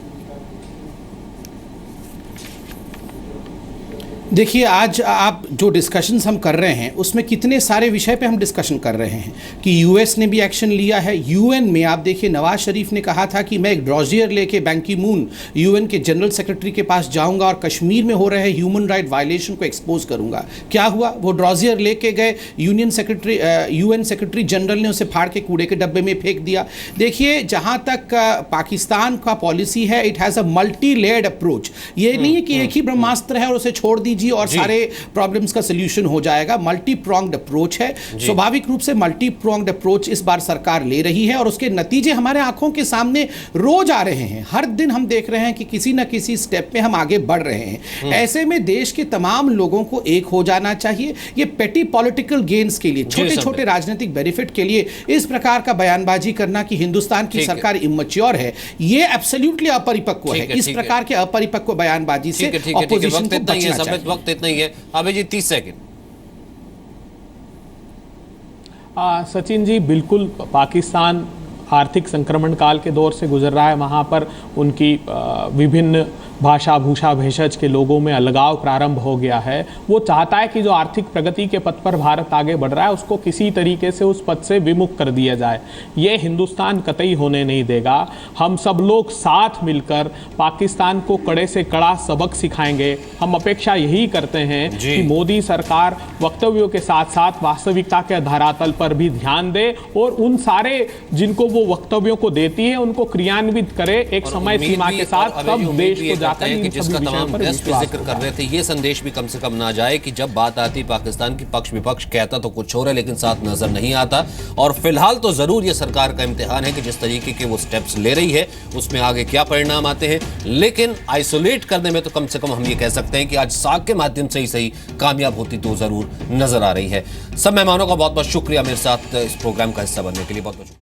देखिए, आज आप जो डिस्कशंस हम कर रहे हैं उसमें कितने सारे विषय पे हम डिस्कशन कर रहे हैं कि यूएस ने भी एक्शन लिया है। यूएन में आप देखिए, नवाज शरीफ ने कहा था कि मैं एक ड्रॉजियर लेके बैन की मून यूएन के जनरल सेक्रेटरी के पास जाऊंगा और कश्मीर में हो रहे ह्यूमन राइट वायलेशन को एक्सपोज करूंगा। क्या हुआ? वो ड्रॉजियर लेके गए, यूएन सेक्रेटरी जनरल ने उसे फाड़ के कूड़े के डब्बे में फेंक दिया। देखिए, जहां तक पाकिस्तान का पॉलिसी है, it has a multi layered approach. ये नहीं है कि एक ही ब्रह्मास्त्र है और उसे छोड़ दीजिए और सारे प्रॉब्लम्स का सॉल्यूशन हो जाएगा। मल्टी प्रोंग्ड अप्रोच है। स्वाभाविक रूप से मल्टी प्रोंग्ड अप्रोच इस बार सरकार ले रही है और उसके नतीजे हमारे आंखों के सामने रोज आ रहे हैं। हर दिन हम देख रहे हैं कि किसी न किसी स्टेप में हम आगे बढ़ रहे हैं। ऐसे में देश के तमाम लोगों को एक हो जाना चाहिए। ये पेटी पॉलिटिकल गेन्स के लिए, छोटे छोटे राजनीतिक बेनिफिट के लिए इस प्रकार का बयानबाजी करना कि हिंदुस्तान की सरकार इमैच्योर है, ये एब्सोल्युटली अपरिपक्व है। इस प्रकार के अपरिपक्व बयानबाजी से ऑपोजिशन को बचना चाहिए। वक्त इतना ही है। अभिजीत 30 सेकंड। सचिन जी, बिल्कुल पाकिस्तान आर्थिक संक्रमण काल के दौर से गुजर रहा है। वहाँ पर उनकी विभिन्न भाषा भूषा भेषज के लोगों में अलगाव प्रारंभ हो गया है। वो चाहता है कि जो आर्थिक प्रगति के पथ पर भारत आगे बढ़ रहा है उसको किसी तरीके से उस पथ से विमुख कर दिया जाए। ये हिंदुस्तान कतई होने नहीं देगा। हम सब लोग साथ मिलकर पाकिस्तान को कड़े से कड़ा सबक सिखाएंगे। हम अपेक्षा यही करते हैं कि मोदी सरकार वक्तव्यों के साथ साथ वास्तविकता के धरातल पर भी ध्यान दे और उन सारे जिनको वो वक्तव्यों को देती है उनको क्रियान्वित करे एक समय सीमा के साथ। तब देश को जाता है कि जिसका तमाम गेस्ट भी जिक्र कर रहे थे, ये संदेश भी कम से कम ना जाए कि जब बात आती पाकिस्तान की, पक्ष विपक्ष कहता तो कुछ और है लेकिन साथ नजर नहीं आता। और फिलहाल तो जरूर ये सरकार का इम्तिहान है कि जिस तरीके के वो स्टेप्स ले रही है उसमें आगे क्या परिणाम आते हैं। लेकिन आइसोलेट करने में तो कम से कम हम ये कह सकते हैं कि आज साख के माध्यम से ही सही कामयाब होती तो जरूर नजर आ रही है। सब मेहमानों का बहुत बहुत शुक्रिया मेरे साथ इस प्रोग्राम का हिस्सा बनने के लिए। बहुत बहुत